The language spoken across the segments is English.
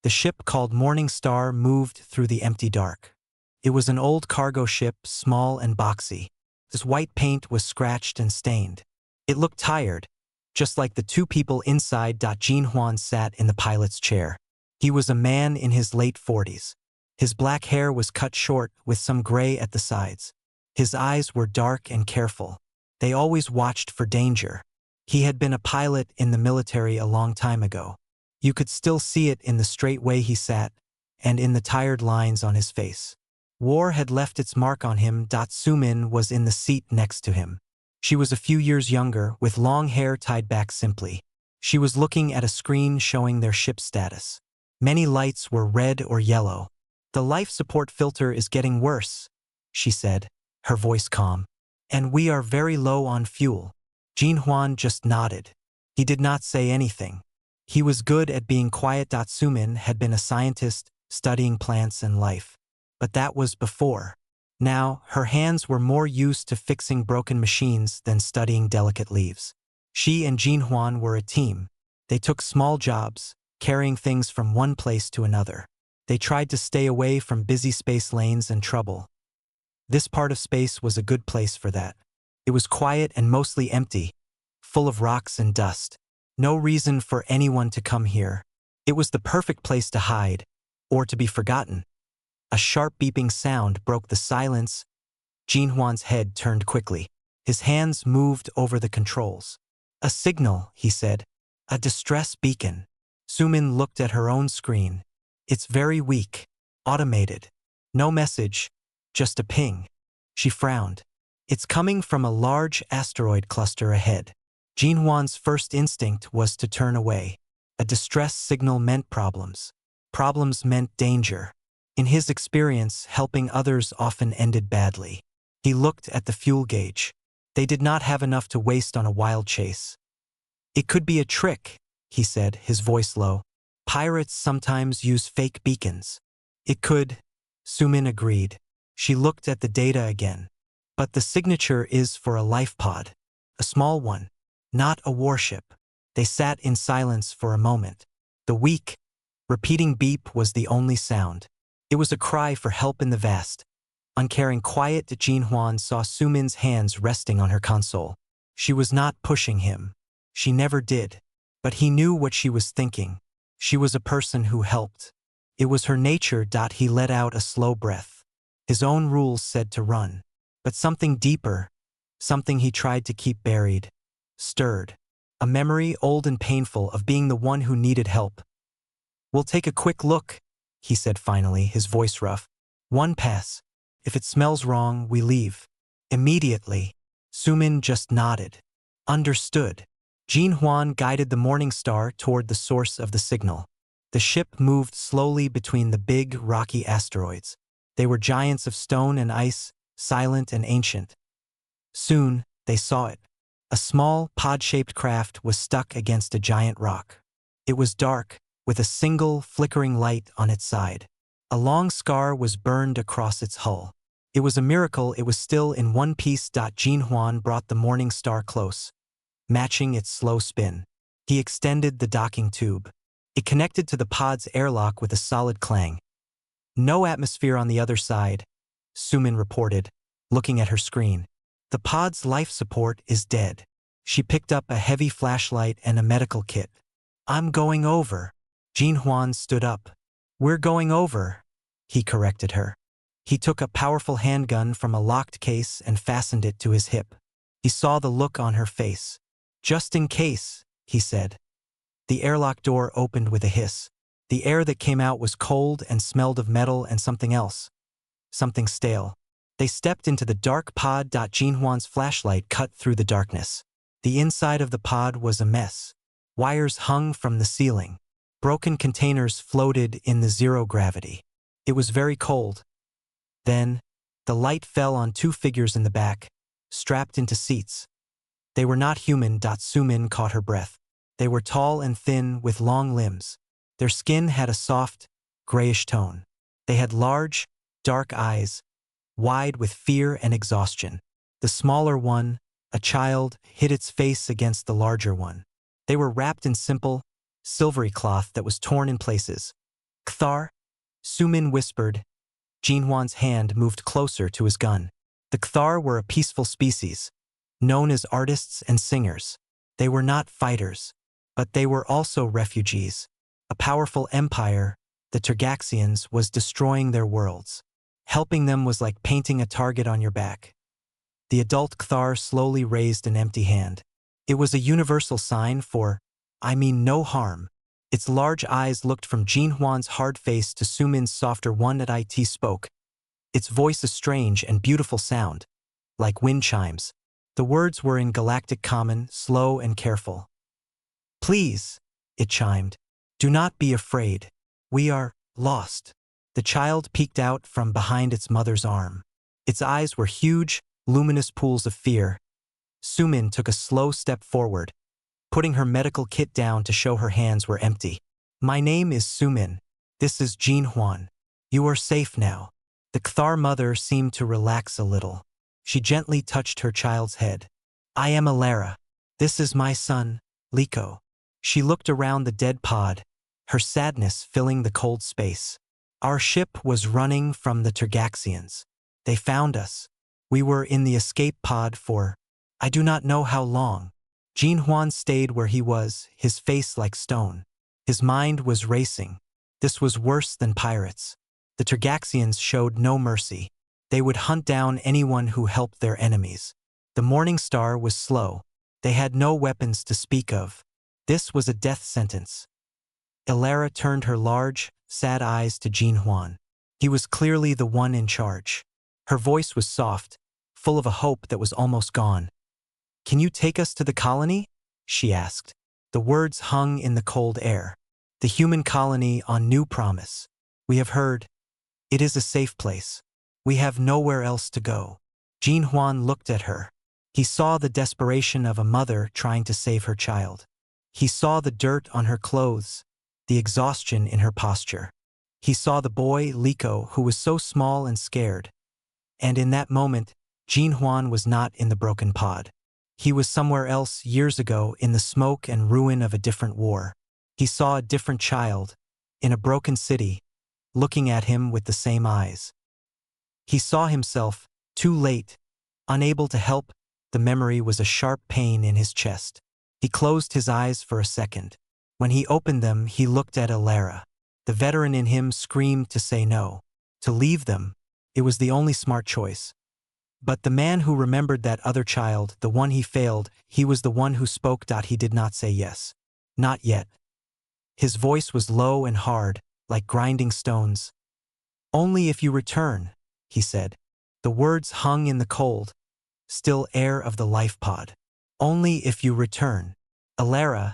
The ship called Morning Star moved through the empty dark. It was an old cargo ship, small and boxy. Its white paint was scratched and stained. It looked tired, just like the two people inside. Jin Huan sat in the pilot's chair. He was a man in his late 40s. His black hair was cut short with some gray at the sides. His eyes were dark and careful. They always watched for danger. He had been a pilot in the military a long time ago. You could still see it in the straight way he sat, and in the tired lines on his face. War had left its mark on him. Sumin was in the seat next to him. She was a few years younger, with long hair tied back simply. She was looking at a screen showing their ship's status. Many lights were red or yellow. "The life support filter is getting worse," she said, her voice calm. "And we are very low on fuel." Jin Huan just nodded. He did not say anything. He was good at being quiet. Sumin had been a scientist, studying plants and life. But that was before. Now, her hands were more used to fixing broken machines than studying delicate leaves. She and Jin Huan were a team. They took small jobs, carrying things from one place to another. They tried to stay away from busy space lanes and trouble. This part of space was a good place for that. It was quiet and mostly empty, full of rocks and dust. No reason for anyone to come here. It was the perfect place to hide, or to be forgotten. A sharp beeping sound broke the silence. Jin Huan's head turned quickly. His hands moved over the controls. "A signal," he said. "A distress beacon." Sumin looked at her own screen. "It's very weak. Automated. No message, just a ping." She frowned. "It's coming from a large asteroid cluster ahead." Jin Huan's first instinct was to turn away. A distress signal meant problems. Problems meant danger. In his experience, helping others often ended badly. He looked at the fuel gauge. They did not have enough to waste on a wild chase. "It could be a trick," he said, his voice low. "Pirates sometimes use fake beacons." "It could," Sumin agreed. She looked at the data again. "But the signature is for a life pod. A small one. Not a warship." They sat in silence for a moment. The weak, repeating beep was the only sound. It was a cry for help in the vast. Uncaring quiet, Jin Huan saw Sumin's hands resting on her console. She was not pushing him. She never did. But he knew what she was thinking. She was a person who helped. It was her nature. He let out a slow breath. His own rules said to run. But something deeper, something he tried to keep buried, stirred. A memory, old and painful, of being the one who needed help. "We'll take a quick look," he said finally, his voice rough. "One pass. If it smells wrong, we leave." Immediately, Sumin just nodded. Understood. Jin Huan guided the Morning Star toward the source of the signal. The ship moved slowly between the big, rocky asteroids. They were giants of stone and ice, silent and ancient. Soon, they saw it. A small, pod-shaped craft was stuck against a giant rock. It was dark, with a single, flickering light on its side. A long scar was burned across its hull. It was a miracle it was still in one piece. Jin Huan brought the Morning Star close, matching its slow spin. He extended the docking tube. It connected to the pod's airlock with a solid clang. "No atmosphere on the other side," Sumin reported, looking at her screen. "The pod's life support is dead." She picked up a heavy flashlight and a medical kit. "I'm going over." Jin Huan stood up. "We're going over," he corrected her. He took a powerful handgun from a locked case and fastened it to his hip. He saw the look on her face. "Just in case," he said. The airlock door opened with a hiss. The air that came out was cold and smelled of metal and something else. Something stale. They stepped into the dark pod. Jin Huan's flashlight cut through the darkness. The inside of the pod was a mess. Wires hung from the ceiling. Broken containers floated in the zero gravity. It was very cold. Then, the light fell on two figures in the back, strapped into seats. They were not human. Sumin caught her breath. They were tall and thin, with long limbs. Their skin had a soft, grayish tone. They had large, dark eyes, wide with fear and exhaustion. The smaller one, a child, hid its face against the larger one. They were wrapped in simple, silvery cloth that was torn in places. Kthar? Sumin whispered. Jinhuan's hand moved closer to his gun. The Kthar were a peaceful species, known as artists and singers. They were not fighters, but they were also refugees. A powerful empire, the Tergaxians, was destroying their worlds. Helping them was like painting a target on your back. The adult Kthar slowly raised an empty hand. It was a universal sign for, I mean no harm. Its large eyes looked from Jinhuan's hard face to Sumin's softer one. At it spoke. Its voice a strange and beautiful sound, like wind chimes. The words were in Galactic common, slow and careful. Please, it chimed. Do not be afraid. We are lost. The child peeked out from behind its mother's arm. Its eyes were huge, luminous pools of fear. Sumin took a slow step forward, putting her medical kit down to show her hands were empty. My name is Sumin. This is Jinhuan. You are safe now. The Kthar mother seemed to relax a little. She gently touched her child's head. I am Alara. This is my son, Liko. She looked around the dead pod, her sadness filling the cold space. Our ship was running from the Tergaxians. They found us. We were in the escape pod for, I do not know how long. Jinhuan stayed where he was, his face like stone. His mind was racing. This was worse than pirates. The Tergaxians showed no mercy. They would hunt down anyone who helped their enemies. The Morning Star was slow. They had no weapons to speak of. This was a death sentence. Alara turned her large, sad eyes to Jinhuan. He was clearly the one in charge. Her voice was soft, full of a hope that was almost gone. Can you take us to the colony? She asked. The words hung in the cold air. The human colony on New Promise. We have heard. It is a safe place. We have nowhere else to go. Jinhuan looked at her. He saw the desperation of a mother trying to save her child. He saw the dirt on her clothes, the exhaustion in her posture. He saw the boy, Liko, who was so small and scared. And in that moment, Jinhuan was not in the broken pod. He was somewhere else years ago in the smoke and ruin of a different war. He saw a different child, in a broken city, looking at him with the same eyes. He saw himself, too late, unable to help. The memory was a sharp pain in his chest. He closed his eyes for a second. When he opened them, he looked at Alara. The veteran in him screamed to say no. To leave them, it was the only smart choice. But the man who remembered that other child, the one he failed, he was the one who spoke. He did not say yes. Not yet. His voice was low and hard, like grinding stones. Only if you return, he said. The words hung in the cold, still air of the life pod. Only if you return. Alara,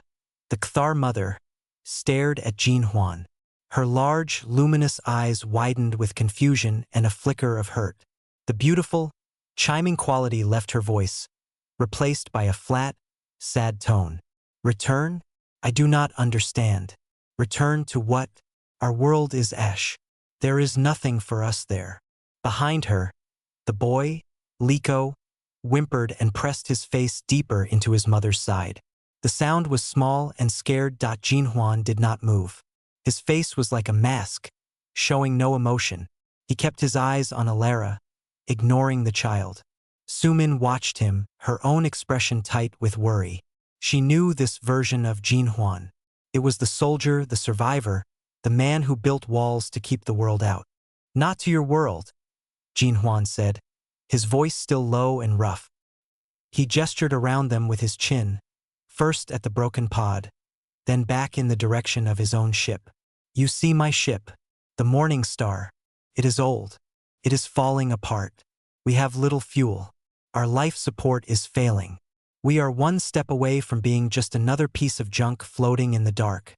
the Kthar mother, stared at Jinhuan. Her large, luminous eyes widened with confusion and a flicker of hurt. The beautiful, chiming quality left her voice, replaced by a flat, sad tone. Return? I do not understand. Return to what? Our world is ash. There is nothing for us there. Behind her, the boy, Liko, whimpered and pressed his face deeper into his mother's side. The sound was small and scared. Jinhuan did not move. His face was like a mask, showing no emotion. He kept his eyes on Alara, ignoring the child. Sumin watched him, her own expression tight with worry. She knew this version of Jinhuan. It was the soldier, the survivor, the man who built walls to keep the world out. Not to your world, Jinhuan said, his voice still low and rough. He gestured around them with his chin, first at the broken pod, then back in the direction of his own ship. You see my ship, the Morning Star. It is old. It is falling apart. We have little fuel. Our life support is failing. We are one step away from being just another piece of junk floating in the dark.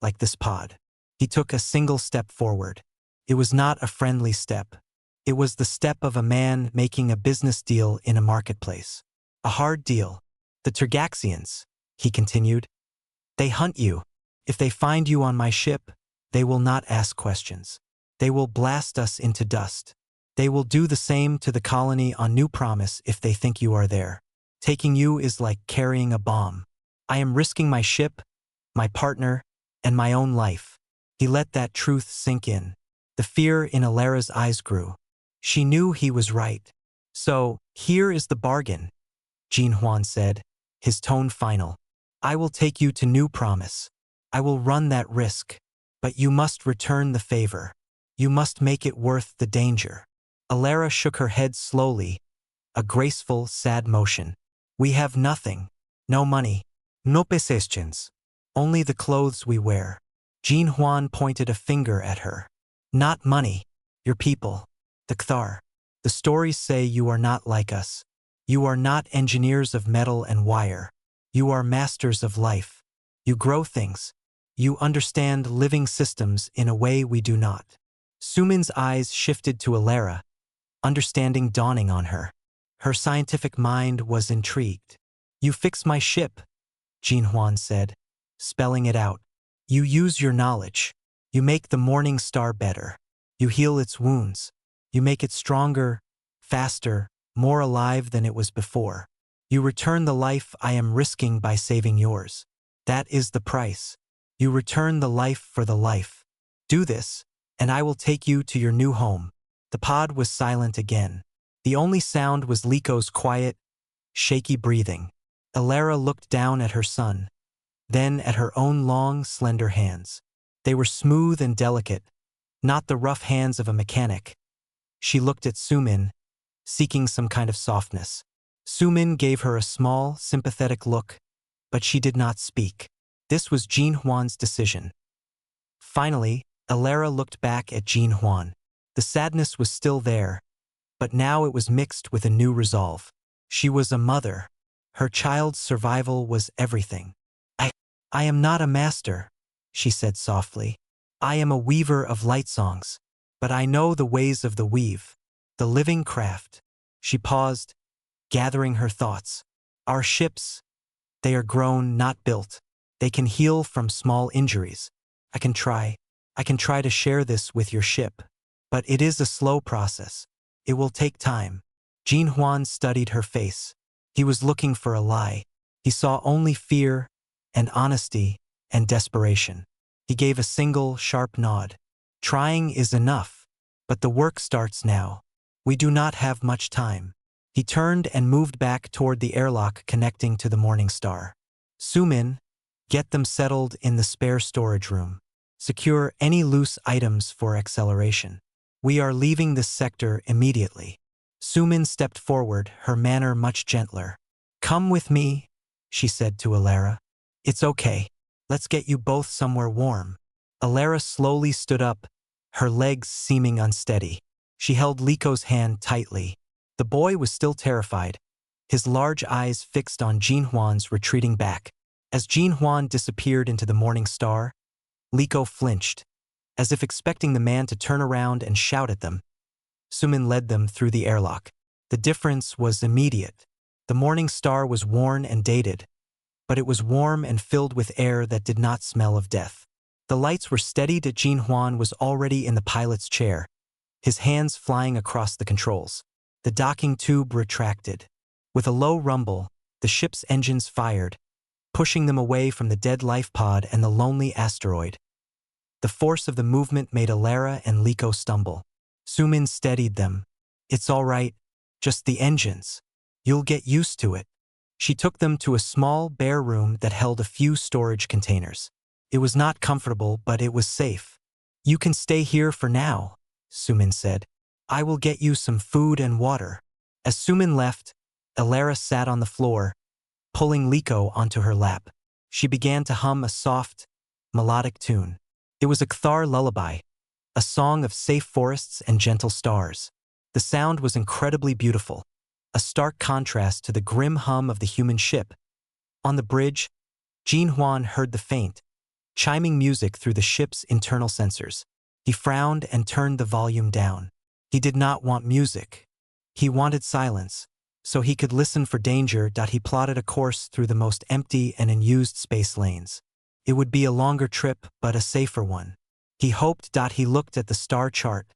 Like this pod. He took a single step forward. It was not a friendly step. It was the step of a man making a business deal in a marketplace. A hard deal. The Tergaxians, he continued. They hunt you. If they find you on my ship, they will not ask questions. They will blast us into dust. They will do the same to the colony on New Promise if they think you are there. Taking you is like carrying a bomb. I am risking my ship, my partner, and my own life. He let that truth sink in. The fear in Alara's eyes grew. She knew he was right. So, here is the bargain, Jean Juan said, his tone final. I will take you to New Promise. I will run that risk. But you must return the favor. You must make it worth the danger. Alara shook her head slowly, a graceful, sad motion. We have nothing. No money. No possessions. Only the clothes we wear. Jean Juan pointed a finger at her. Not money. Your people. The Kthar. The stories say you are not like us. You are not engineers of metal and wire. You are masters of life. You grow things. You understand living systems in a way we do not. Sumin's eyes shifted to Alara, understanding dawning on her. Her scientific mind was intrigued. You fix my ship, Jean Juan said, spelling it out. You use your knowledge. You make the morning star better. You heal its wounds. You make it stronger, faster, more alive than it was before. You return the life I am risking by saving yours. That is the price. You return the life for the life. Do this, and I will take you to your new home. The pod was silent again. The only sound was Liko's quiet, shaky breathing. Alara looked down at her son, then at her own long, slender hands. They were smooth and delicate, not the rough hands of a mechanic. She looked at Sumin, seeking some kind of softness. Sumin gave her a small, sympathetic look, but she did not speak. This was Jean Juan's decision. Finally, Alara looked back at Jean Juan. The sadness was still there, but now it was mixed with a new resolve. She was a mother. Her child's survival was everything. I am not a master, she said softly. I am a weaver of light songs, but I know the ways of the weave, the living craft. She paused, gathering her thoughts. Our ships, they are grown, not built. They can heal from small injuries. I can try to share this with your ship. But it is a slow process. It will take time. Jean Juan studied her face. He was looking for a lie. He saw only fear and honesty and desperation. He gave a single, sharp nod. Trying is enough, but the work starts now. We do not have much time. He turned and moved back toward the airlock connecting to the Morning Star. Sumin, get them settled in the spare storage room. Secure any loose items for acceleration. We are leaving this sector immediately. Sumin stepped forward, her manner much gentler. Come with me, she said to Alara. It's okay. Let's get you both somewhere warm. Alara slowly stood up, her legs seeming unsteady. She held Liko's hand tightly. The boy was still terrified, his large eyes fixed on Jean Juan's retreating back. As Jean Juan disappeared into the Morning Star, Liko flinched, as if expecting the man to turn around and shout at them. Sumin led them through the airlock. The difference was immediate. The Morning Star was worn and dated, but it was warm and filled with air that did not smell of death. The lights were steadied as Jean Juan was already in the pilot's chair, his hands flying across the controls. The docking tube retracted. With a low rumble, the ship's engines fired, pushing them away from the dead life pod and the lonely asteroid. The force of the movement made Alara and Liko stumble. Sumin steadied them. It's all right, just the engines. You'll get used to it. She took them to a small, bare room that held a few storage containers. It was not comfortable, but it was safe. You can stay here for now, Sumin said. I will get you some food and water. As Sumin left, Alara sat on the floor, pulling Liko onto her lap. She began to hum a soft, melodic tune. It was a Kthar lullaby, a song of safe forests and gentle stars. The sound was incredibly beautiful, a stark contrast to the grim hum of the human ship. On the bridge, Jean Juan heard the faint, chiming music through the ship's internal sensors. He frowned and turned the volume down. He did not want music. He wanted silence, so he could listen for danger. He plotted a course through the most empty and unused space lanes. It would be a longer trip, but a safer one. He hoped. He looked at the star chart,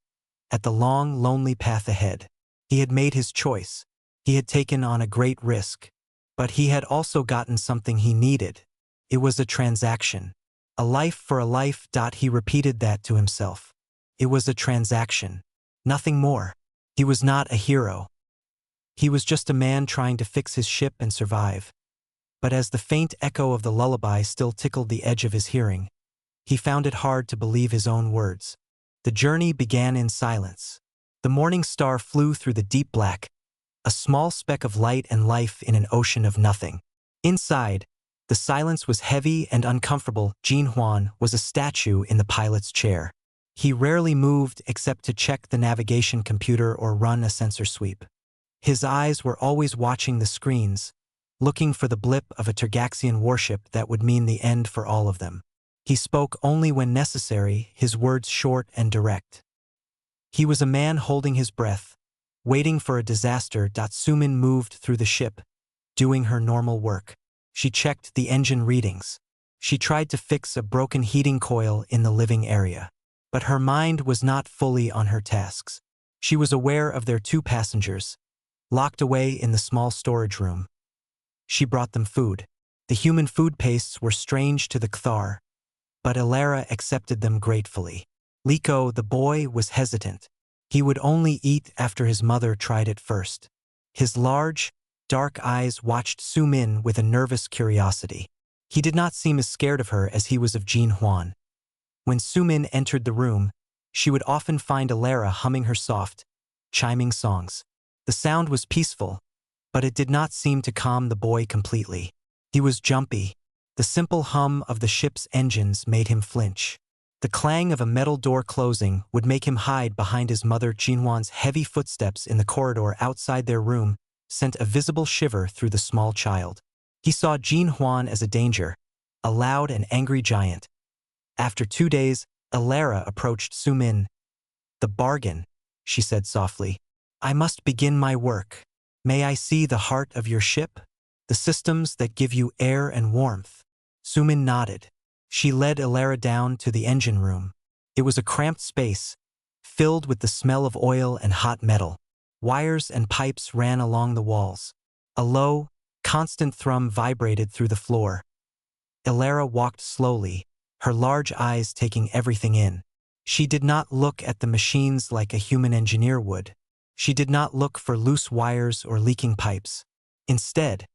at the long, lonely path ahead. He had made his choice. He had taken on a great risk. But he had also gotten something he needed. It was a transaction. A life for a life. He repeated that to himself. It was a transaction. Nothing more. He was not a hero. He was just a man trying to fix his ship and survive. But as the faint echo of the lullaby still tickled the edge of his hearing, he found it hard to believe his own words. The journey began in silence. The morning star flew through the deep black, a small speck of light and life in an ocean of nothing. Inside, the silence was heavy and uncomfortable. Jean Huan was a statue in the pilot's chair. He rarely moved except to check the navigation computer or run a sensor sweep. His eyes were always watching the screens, looking for the blip of a Tergaxian warship that would mean the end for all of them. He spoke only when necessary, his words short and direct. He was a man holding his breath, waiting for a disaster. Sumin moved through the ship, doing her normal work. She checked the engine readings. She tried to fix a broken heating coil in the living area. But her mind was not fully on her tasks. She was aware of their 2 passengers, locked away in the small storage room. She brought them food. The human food pastes were strange to the Kthar, but Elara accepted them gratefully. Liko, the boy, was hesitant. He would only eat after his mother tried it first. His large, dark eyes watched Sumin with a nervous curiosity. He did not seem as scared of her as he was of Jean Huan. When Sumin entered the room, she would often find Elara humming her soft, chiming songs. The sound was peaceful, but it did not seem to calm the boy completely. He was jumpy. The simple hum of the ship's engines made him flinch. The clang of a metal door closing would make him hide behind his mother. Jinhuan's heavy footsteps in the corridor outside their room sent a visible shiver through the small child. He saw Jean Huan as a danger, a loud and angry giant. After 2 days, Elara approached Sumin. "The bargain," she said softly. "I must begin my work. May I see the heart of your ship? The systems that give you air and warmth?" Sumin nodded. She led Elara down to the engine room. It was a cramped space, filled with the smell of oil and hot metal. Wires and pipes ran along the walls. A low, constant thrum vibrated through the floor. Elara walked slowly, her large eyes taking everything in. She did not look at the machines like a human engineer would. She did not look for loose wires or leaking pipes. Instead,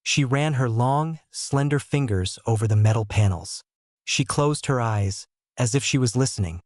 she ran her long, slender fingers over the metal panels. She closed her eyes, as if she was listening.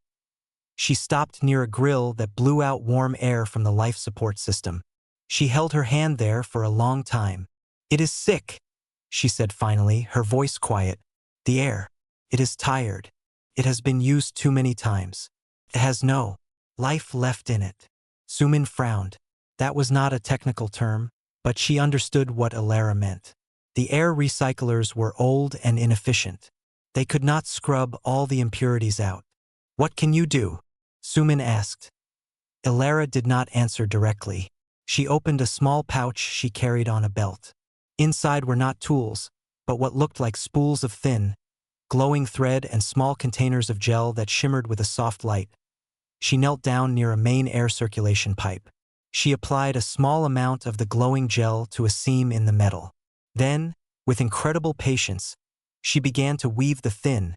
She stopped near a grill that blew out warm air from the life support system. She held her hand there for a long time. "It is sick," she said finally, her voice quiet. "The air. It is tired. It has been used too many times. It has no life left in it." Sumin frowned. That was not a technical term, but she understood what Elara meant. The air recyclers were old and inefficient. They could not scrub all the impurities out. "What can you do?" Sumin asked. Elara did not answer directly. She opened a small pouch she carried on a belt. Inside were not tools, but what looked like spools of thin, glowing thread and small containers of gel that shimmered with a soft light. She knelt down near a main air circulation pipe. She applied a small amount of the glowing gel to a seam in the metal. Then, with incredible patience, she began to weave the thin,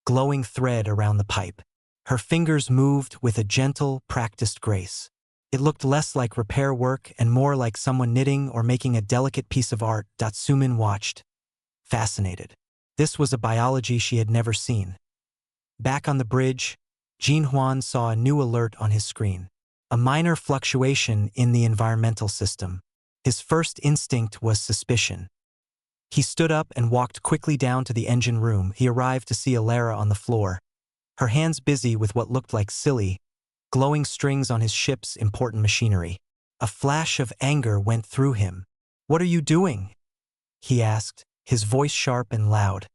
glowing thread around the pipe. Her fingers moved with a gentle, practiced grace. It looked less like repair work and more like someone knitting or making a delicate piece of art. Sumin watched, fascinated. This was a biology she had never seen. Back on the bridge, Jean Huan saw a new alert on his screen. A minor fluctuation in the environmental system. His first instinct was suspicion. He stood up and walked quickly down to the engine room. He arrived to see Elara on the floor, her hands busy with what looked like silly, glowing strings on his ship's important machinery. A flash of anger went through him. "What are you doing?" he asked, his voice sharp and loud.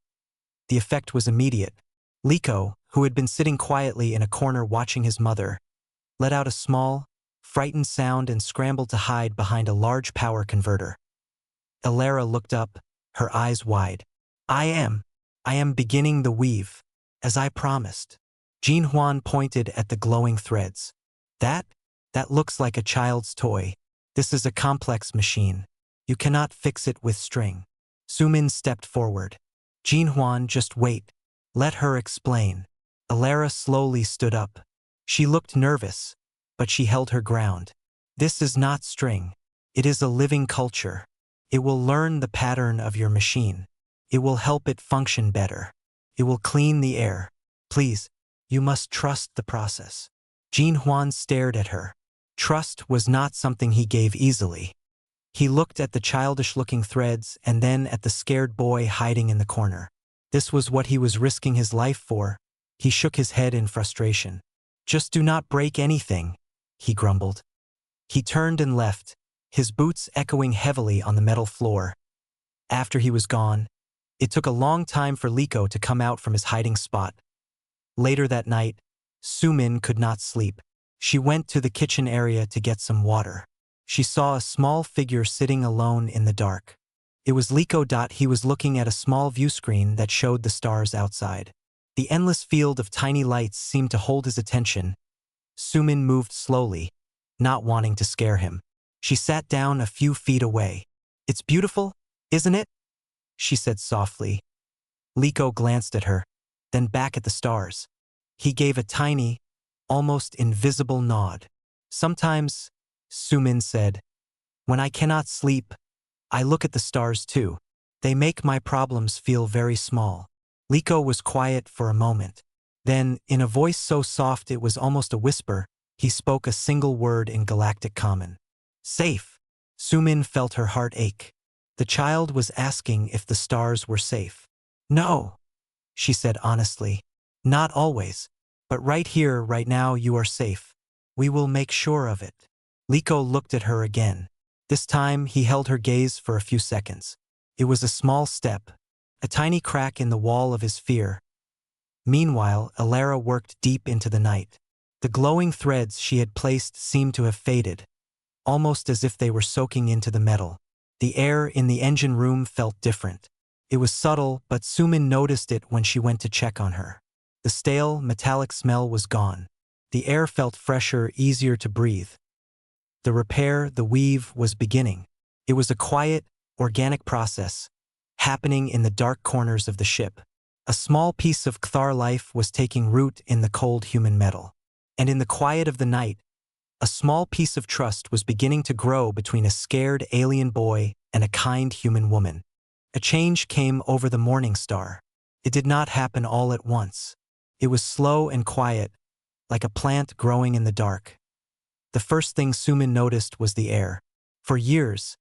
The effect was immediate. Liko, who had been sitting quietly in a corner watching his mother, let out a small, frightened sound and scrambled to hide behind a large power converter. Elara looked up, her eyes wide. I am beginning the weave, as I promised." Jean Huan pointed at the glowing threads. That looks like a child's toy. This is a complex machine. You cannot fix it with string." Sumin stepped forward. "Jean Huan, just wait. Let her explain. Alara slowly stood up. She looked nervous, but she held her ground. This is not string. It is a living culture. It will learn the pattern of your machine. It will help it function better. It will clean the air. Please, you must trust the process. Jean Huan stared at her. Trust was not something he gave easily. He looked at the childish-looking threads and then at the scared boy hiding in the corner. This was what he was risking his life for. He shook his head in frustration. Just do not break anything, he grumbled. He turned and left, his boots echoing heavily on the metal floor. After he was gone, it took a long time for Liko to come out from his hiding spot. Later that night, Sumin could not sleep. She went to the kitchen area to get some water. She saw a small figure sitting alone in the dark. It was Liko. He was looking at a small view screen that showed the stars outside. The endless field of tiny lights seemed to hold his attention. Sumin moved slowly, not wanting to scare him. She sat down a few feet away. It's beautiful, isn't it? She said softly. Liko glanced at her, then back at the stars. He gave a tiny, almost invisible nod. Sometimes, Sumin said, when I cannot sleep, I look at the stars too. They make my problems feel very small. Liko was quiet for a moment. Then, in a voice so soft it was almost a whisper, he spoke a single word in Galactic Common. Safe. Sumin felt her heart ache. The child was asking if the stars were safe. No, she said honestly. Not always. But right here, right now, you are safe. We will make sure of it. Liko looked at her again. This time, he held her gaze for a few seconds. It was a small step, a tiny crack in the wall of his fear. Meanwhile, Alara worked deep into the night. The glowing threads she had placed seemed to have faded, almost as if they were soaking into the metal. The air in the engine room felt different. It was subtle, but Sumin noticed it when she went to check on her. The stale, metallic smell was gone. The air felt fresher, easier to breathe. The repair, the weave, was beginning. It was a quiet, organic process, happening in the dark corners of the ship. A small piece of Kthar life was taking root in the cold human metal. And in the quiet of the night, a small piece of trust was beginning to grow between a scared alien boy and a kind human woman. A change came over the Morning Star. It did not happen all at once. It was slow and quiet, like a plant growing in the dark. The first thing Sumin noticed was the air. For years,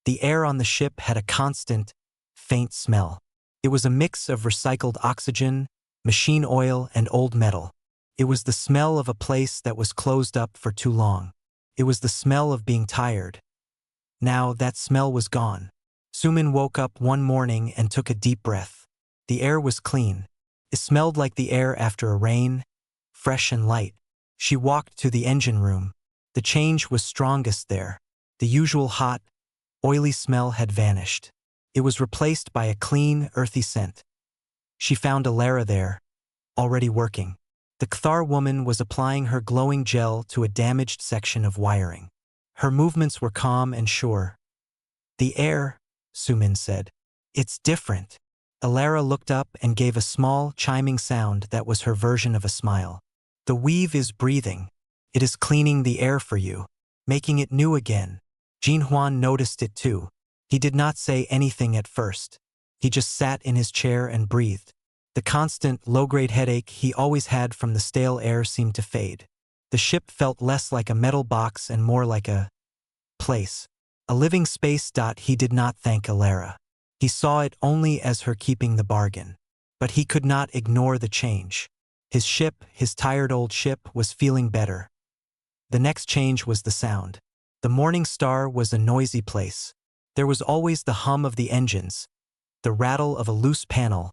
the air on the ship had a constant, faint smell. It was a mix of recycled oxygen, machine oil, and old metal. It was the smell of a place that was closed up for too long. It was the smell of being tired. Now that smell was gone. Sumin woke up one morning and took a deep breath. The air was clean. It smelled like the air after a rain, fresh and light. She walked to the engine room. The change was strongest there. The usual hot, oily smell had vanished. It was replaced by a clean, earthy scent. She found Alara there, already working. The Kthar woman was applying her glowing gel to a damaged section of wiring. Her movements were calm and sure. The air, Sumin said. It's different. Alara looked up and gave a small, chiming sound that was her version of a smile. The weave is breathing. It is cleaning the air for you, making it new again. Jean Huan noticed it too. He did not say anything at first. He just sat in his chair and breathed. The constant, low-grade headache he always had from the stale air seemed to fade. The ship felt less like a metal box and more like a place. A living space. He did not thank Alara. He saw it only as her keeping the bargain. But he could not ignore the change. His ship, his tired old ship, was feeling better. The next change was the sound. The Morning Star was a noisy place. There was always the hum of the engines, the rattle of a loose panel,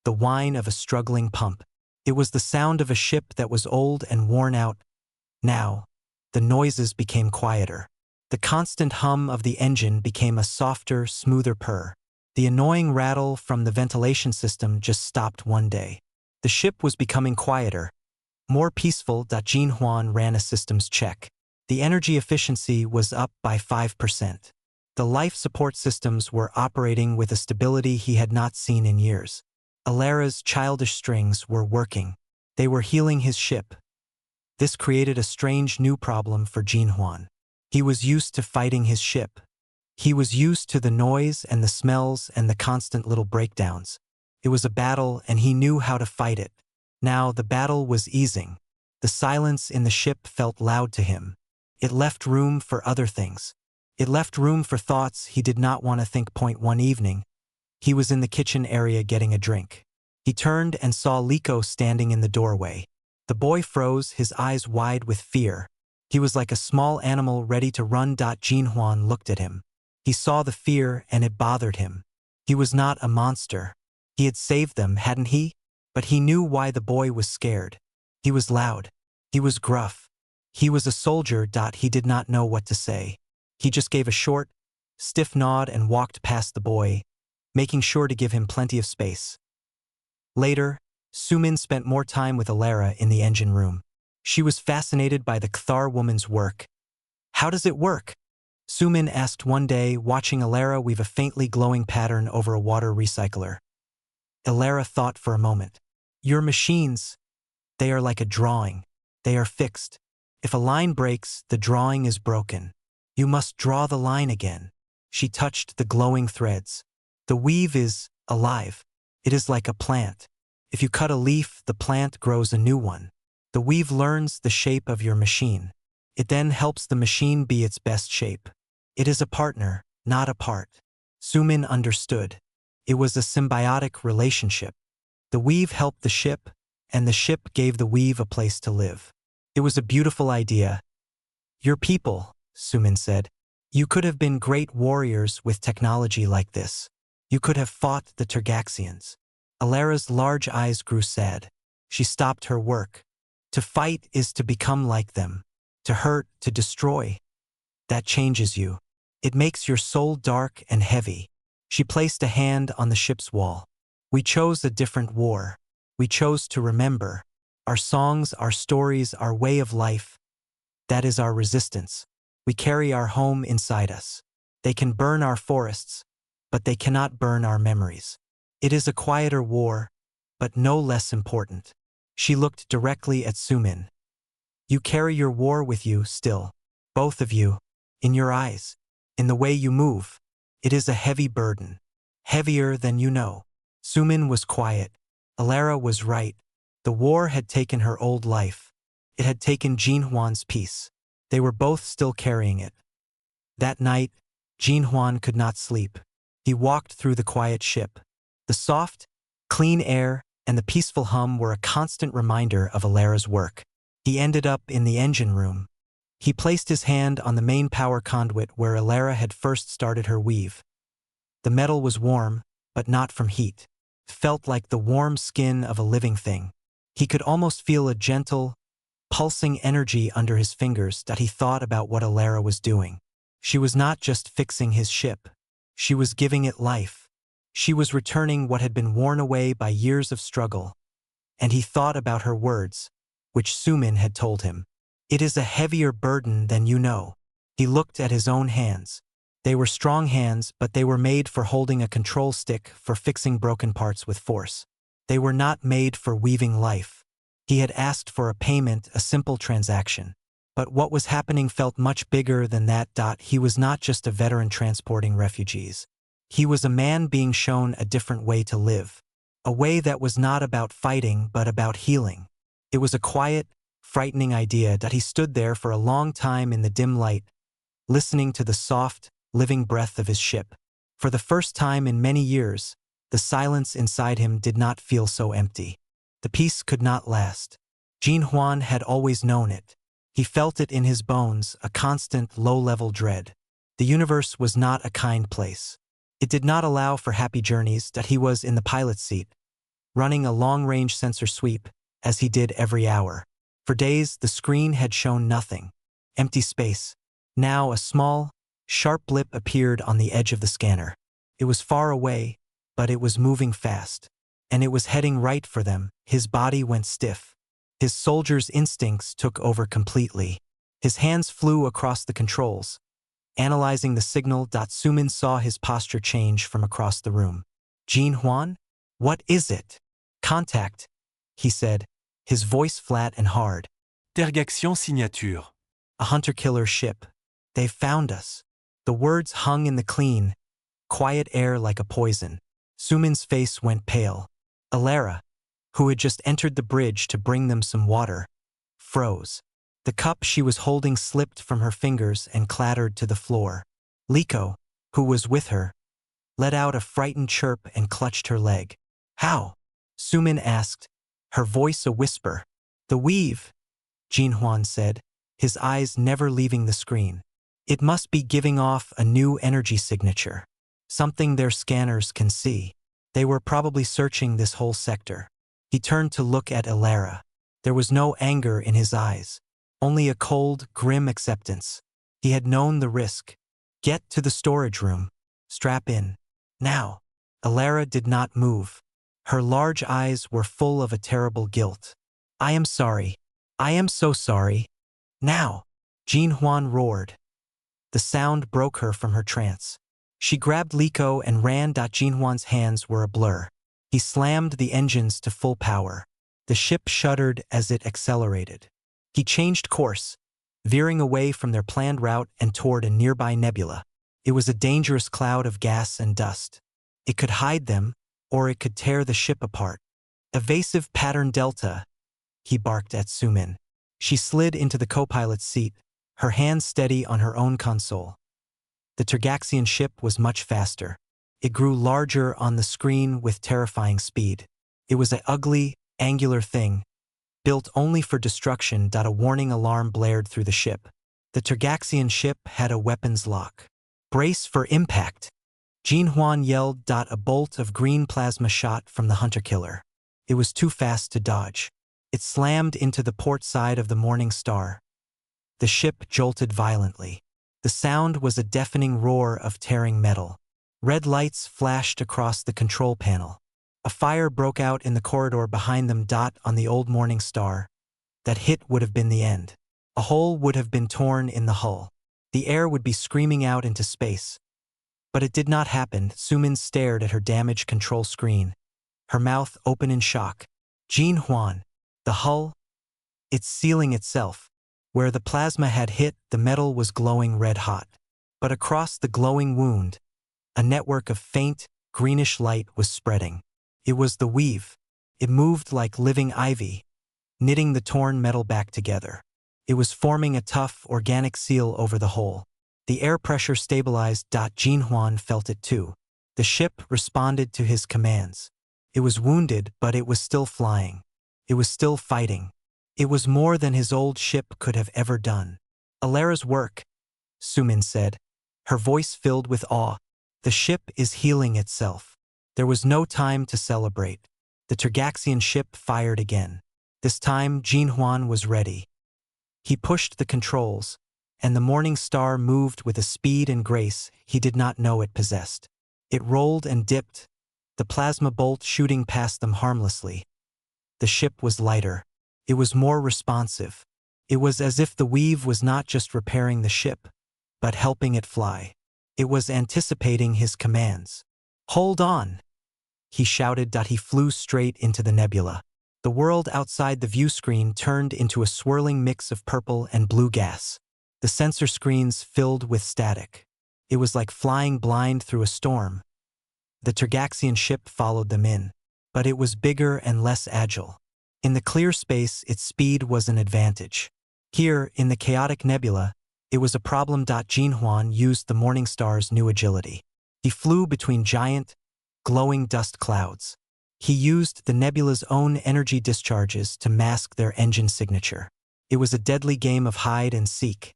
the whine of a struggling pump. It was the sound of a ship that was old and worn out. Now, the noises became quieter. The constant hum of the engine became a softer, smoother purr. The annoying rattle from the ventilation system just stopped one day. The ship was becoming quieter, more peaceful. Jean Huan ran a systems check. The energy efficiency was up by 5%. The life support systems were operating with a stability he had not seen in years. Alara's childish strings were working. They were healing his ship. This created a strange new problem for Jinhuan. He was used to fighting his ship. He was used to the noise and the smells and the constant little breakdowns. It was a battle and he knew how to fight it. Now the battle was easing. The silence in the ship felt loud to him. It left room for other things. It left room for thoughts he did not want to think. One evening, he was in the kitchen area getting a drink. He turned and saw Liko standing in the doorway. The boy froze, his eyes wide with fear. He was like a small animal ready to run. Jinhuan looked at him. He saw the fear and it bothered him. He was not a monster. He had saved them, hadn't he? But he knew why the boy was scared. He was loud. He was gruff. He was a soldier. He did not know what to say. He just gave a short, stiff nod and walked past the boy, making sure to give him plenty of space. Later, Sumin spent more time with Alara in the engine room. She was fascinated by the Kthar woman's work. How does it work? Sumin asked one day, watching Alara weave a faintly glowing pattern over a water recycler. Alara thought for a moment. Your machines, they are like a drawing. They are fixed. If a line breaks, the drawing is broken. You must draw the line again. She touched the glowing threads. The weave is alive. It is like a plant. If you cut a leaf, the plant grows a new one. The weave learns the shape of your machine. It then helps the machine be its best shape. It is a partner, not a part. Sumin understood. It was a symbiotic relationship. The weave helped the ship, and the ship gave the weave a place to live. It was a beautiful idea. Your people, Sumin said. You could have been great warriors with technology like this. You could have fought the Tergaxians. Alara's large eyes grew sad. She stopped her work. To fight is to become like them. To hurt, to destroy. That changes you. It makes your soul dark and heavy. She placed a hand on the ship's wall. We chose a different war. We chose to remember. Our songs, our stories, our way of life. That is our resistance. We carry our home inside us. They can burn our forests, but they cannot burn our memories. It is a quieter war, but no less important. She looked directly at Sumin. You carry your war with you still, both of you, in your eyes, in the way you move. It is a heavy burden, heavier than you know. Sumin was quiet. Alara was right. The war had taken her old life. It had taken Jinhuan's peace. They were both still carrying it. That night, Jinhuan could not sleep. He walked through the quiet ship. The soft, clean air and the peaceful hum were a constant reminder of Alara's work. He ended up in the engine room. He placed his hand on the main power conduit where Alara had first started her weave. The metal was warm, but not from heat. It felt like the warm skin of a living thing. He could almost feel a gentle, pulsing energy under his fingers that he thought about what Alara was doing. She was not just fixing his ship. She was giving it life. She was returning what had been worn away by years of struggle. And he thought about her words, which Sumin had told him. It is a heavier burden than you know. He looked at his own hands. They were strong hands, but they were made for holding a control stick for fixing broken parts with force. They were not made for weaving life. He had asked for a payment, a simple transaction. But what was happening felt much bigger than that. He was not just a veteran transporting refugees. He was a man being shown a different way to live. A way that was not about fighting, but about healing. It was a quiet, frightening idea that he stood there for a long time in the dim light, listening to the soft, living breath of his ship. For the first time in many years, the silence inside him did not feel so empty. The peace could not last. Jinhuan had always known it. He felt it in his bones, a constant, low-level dread. The universe was not a kind place. It did not allow for happy journeys. That he was in the pilot's seat, running a long-range sensor sweep, as he did every hour. For days, the screen had shown nothing. Empty space. Now a small, sharp blip appeared on the edge of the scanner. It was far away, but it was moving fast. And it was heading right for them. His body went stiff. His soldier's instincts took over completely. His hands flew across the controls, analyzing the signal. Sumin saw his posture change from across the room. Jinhuan? What is it? Contact, he said, his voice flat and hard. Tergaction signature. A hunter-killer ship. They've found us. The words hung in the clean, quiet air like a poison. Sumin's face went pale. Alara, who had just entered the bridge to bring them some water, froze. The cup she was holding slipped from her fingers and clattered to the floor. Liko, who was with her, let out a frightened chirp and clutched her leg. How? Sumin asked, her voice a whisper. The weave, Jinhuan said, his eyes never leaving the screen. It must be giving off a new energy signature. Something their scanners can see. They were probably searching this whole sector. He turned to look at Alara. There was no anger in his eyes. Only a cold, grim acceptance. He had known the risk. Get to the storage room. Strap in. Now. Alara did not move. Her large eyes were full of a terrible guilt. I am sorry. I am so sorry. Now. Jinhuan roared. The sound broke her from her trance. She grabbed Liko and ran. Jinhuan's hands were a blur. He slammed the engines to full power. The ship shuddered as it accelerated. He changed course, veering away from their planned route and toward a nearby nebula. It was a dangerous cloud of gas and dust. It could hide them, or it could tear the ship apart. Evasive pattern delta, he barked at Sumin. She slid into the co-pilot's seat, her hands steady on her own console. The Tergaxian ship was much faster. It grew larger on the screen with terrifying speed. It was an ugly, angular thing, built only for destruction. A warning alarm blared through the ship. The Tergaxian ship had a weapons lock. Brace for impact! Jinhuan yelled. A bolt of green plasma shot from the hunter-killer. It was too fast to dodge. It slammed into the port side of the Morning Star. The ship jolted violently. The sound was a deafening roar of tearing metal. Red lights flashed across the control panel. A fire broke out in the corridor behind them. On the old Morning Star. That hit would have been the end. A hole would have been torn in the hull. The air would be screaming out into space. But it did not happen. Sumin stared at her damaged control screen, her mouth open in shock. Jinhuan. The hull? It's sealing itself. Where the plasma had hit, the metal was glowing red hot. But across the glowing wound, a network of faint, greenish light was spreading. It was the weave. It moved like living ivy, knitting the torn metal back together. It was forming a tough, organic seal over the hole. The air pressure stabilized. Jinhuan felt it too. The ship responded to his commands. It was wounded, but it was still flying. It was still fighting. It was more than his old ship could have ever done. Alara's work, Sumin said, her voice filled with awe. The ship is healing itself. There was no time to celebrate. The Tergaxian ship fired again. This time, Jinhuan was ready. He pushed the controls, and the Morning Star moved with a speed and grace he did not know it possessed. It rolled and dipped, the plasma bolt shooting past them harmlessly. The ship was lighter. It was more responsive. It was as if the weave was not just repairing the ship, but helping it fly. It was anticipating his commands. Hold on! He shouted. He flew straight into the nebula. The world outside the view screen turned into a swirling mix of purple and blue gas. The sensor screens filled with static. It was like flying blind through a storm. The Tergaxian ship followed them in, but it was bigger and less agile. In the clear space, its speed was an advantage. Here, in the chaotic nebula, it was a problem. Jinhuan used the Morning Star's new agility. He flew between giant, glowing dust clouds. He used the nebula's own energy discharges to mask their engine signature. It was a deadly game of hide and seek.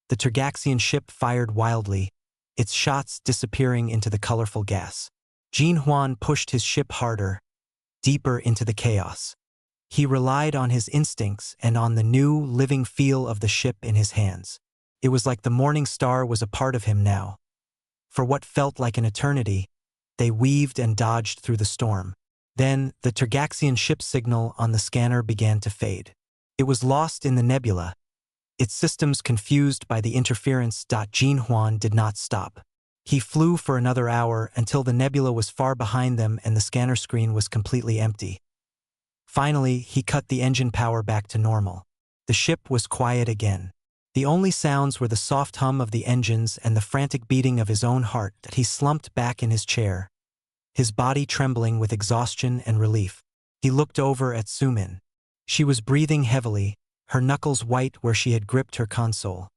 The Tergaxian ship fired wildly, its shots disappearing into the colorful gas. Jinhuan pushed his ship harder, deeper into the chaos. He relied on his instincts and on the new, living feel of the ship in his hands. It was like the Morning Star was a part of him now. For what felt like an eternity, they weaved and dodged through the storm. Then, the Tergaxian ship's signal on the scanner began to fade. It was lost in the nebula, its systems confused by the interference. Jinhuan did not stop. He flew for another hour until the nebula was far behind them and the scanner screen was completely empty. Finally, he cut the engine power back to normal. The ship was quiet again. The only sounds were the soft hum of the engines and the frantic beating of his own heart that he slumped back in his chair, his body trembling with exhaustion and relief. He looked over at Sumin. She was breathing heavily, her knuckles white where she had gripped her console.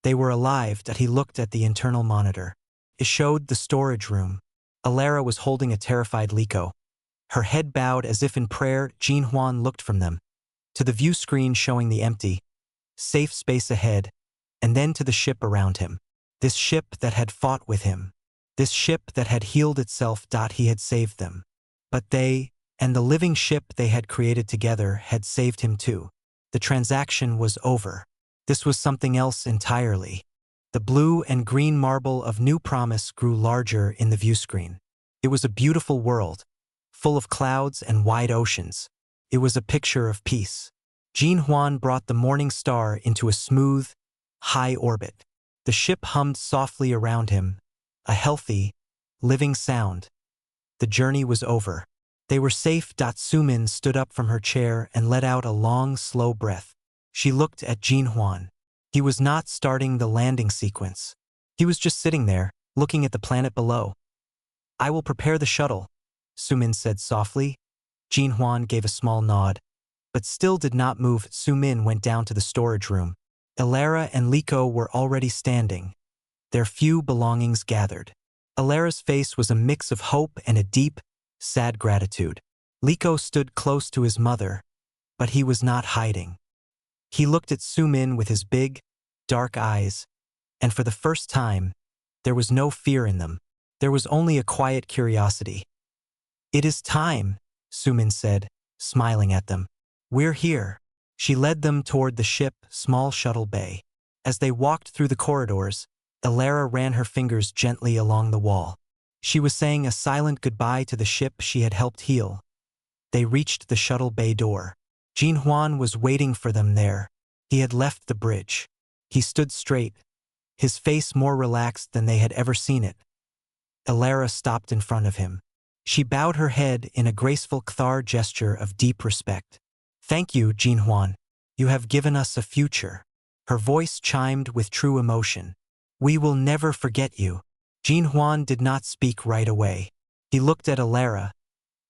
They were alive that he looked at the internal monitor. It showed the storage room. Alara was holding a terrified Liko. Her head bowed as if in prayer. Jinhuan looked from them to the view screen showing the empty, safe space ahead, and then to the ship around him. This ship that had fought with him. This ship that had healed itself. He had saved them. But they, and the living ship they had created together, had saved him too. The transaction was over. This was something else entirely. The blue and green marble of New Promise grew larger in the view screen. It was a beautiful world, full of clouds and wide oceans. It was a picture of peace. Jinhuan brought the morning star into a smooth, high orbit. The ship hummed softly around him, a healthy, living sound. The journey was over. They were safe. Sumin stood up from her chair and let out a long, slow breath. She looked at Jinhuan. He was not starting the landing sequence. He was just sitting there, looking at the planet below. "I will prepare the shuttle," Sumin said softly. Jinhuan gave a small nod, but still did not move. Sumin went down to the storage room. Alara and Liko were already standing, their few belongings gathered. Alara's face was a mix of hope and a deep, sad gratitude. Liko stood close to his mother, but he was not hiding. He looked at Sumin with his big, dark eyes, and for the first time, there was no fear in them. There was only a quiet curiosity. "It is time," Sumin said, smiling at them. "We're here." She led them toward the ship, small shuttle bay. As they walked through the corridors, Alara ran her fingers gently along the wall. She was saying a silent goodbye to the ship she had helped heal. They reached the shuttle bay door. Jinhuan was waiting for them there. He had left the bridge. He stood straight, his face more relaxed than they had ever seen it. Alara stopped in front of him. She bowed her head in a graceful Kthar gesture of deep respect. "Thank you, Jinhuan. You have given us a future." Her voice chimed with true emotion. "We will never forget you." Jinhuan did not speak right away. He looked at Alara,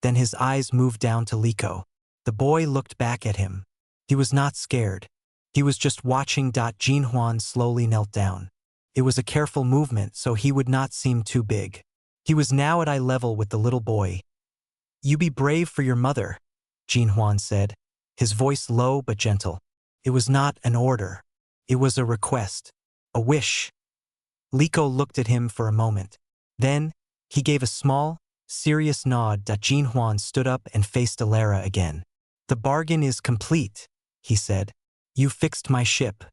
then his eyes moved down to Liko. The boy looked back at him. He was not scared. He was just watching. Jinhuan slowly knelt down. It was a careful movement so he would not seem too big. He was now at eye level with the little boy. "You be brave for your mother," Jinhuan said, his voice low but gentle. It was not an order. It was a request, a wish. Liko looked at him for a moment. Then, he gave a small, serious nod. Jinhuan stood up and faced Alara again. "The bargain is complete," he said. "You fixed my ship.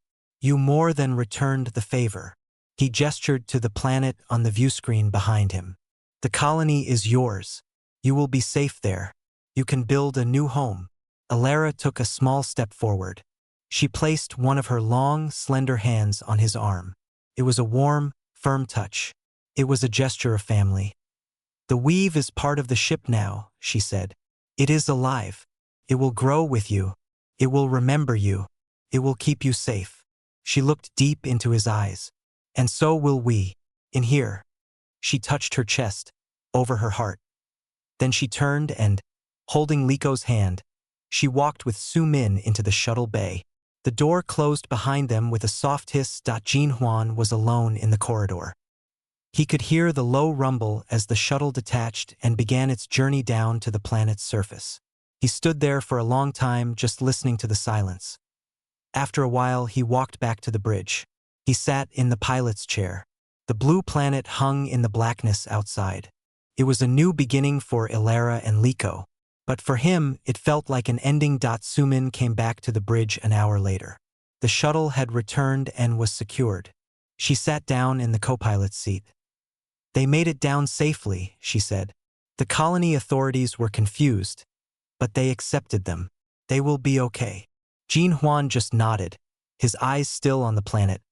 You more than returned the favor." He gestured to the planet on the view screen behind him. "The colony is yours. You will be safe there. You can build a new home." Alara took a small step forward. She placed one of her long, slender hands on his arm. It was a warm, firm touch. It was a gesture of family. "The weave is part of the ship now," she said. "It is alive. It will grow with you. It will remember you. It will keep you safe." She looked deep into his eyes. "And so will we. In here." She touched her chest, over her heart. Then she turned and, holding Liko's hand, she walked with Sumin into the shuttle bay. The door closed behind them with a soft hiss. Jinhuan was alone in the corridor. He could hear the low rumble as the shuttle detached and began its journey down to the planet's surface. He stood there for a long time just listening to the silence. After a while, he walked back to the bridge. He sat in the pilot's chair. The blue planet hung in the blackness outside. It was a new beginning for Alara and Liko, but for him, it felt like an ending. Sumin came back to the bridge an hour later. The shuttle had returned and was secured. She sat down in the co-pilot's seat. "They made it down safely," she said. "The colony authorities were confused, but they accepted them. They will be okay." Jinhuan just nodded, his eyes still on the planet.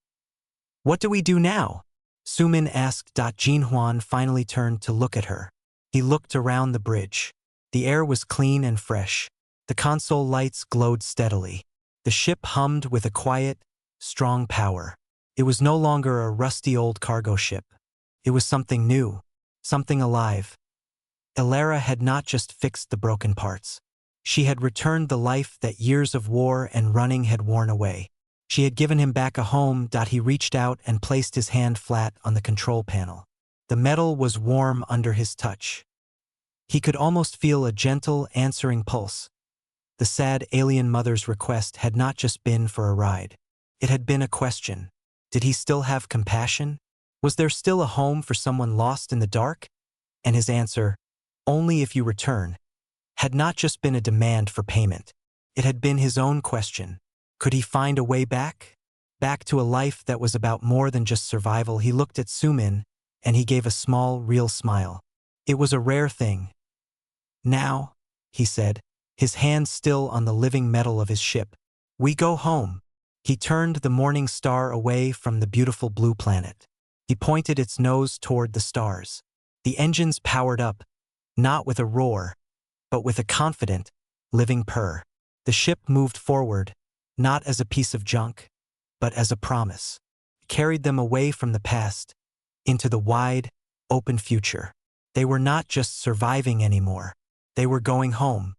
"What do we do now?" Sumin asked. Jinhuan finally turned to look at her. He looked around the bridge. The air was clean and fresh. The console lights glowed steadily. The ship hummed with a quiet, strong power. It was no longer a rusty old cargo ship. It was something new, something alive. Elara had not just fixed the broken parts. She had returned the life that years of war and running had worn away. She had given him back a home. He reached out and placed his hand flat on the control panel. The metal was warm under his touch. He could almost feel a gentle, answering pulse. The sad alien mother's request had not just been for a ride. It had been a question. Did he still have compassion? Was there still a home for someone lost in the dark? And his answer, only if you return, had not just been a demand for payment. It had been his own question. Could he find a way back? Back to a life that was about more than just survival. He looked at Sumin, and he gave a small, real smile. It was a rare thing. Now, he said, his hand still on the living metal of his ship, we go home. He turned the morning star away from the beautiful blue planet. He pointed its nose toward the stars. The engines powered up, not with a roar, but with a confident, living purr. The ship moved forward, not as a piece of junk, but as a promise. It carried them away from the past, into the wide, open future. They were not just surviving anymore. They were going home.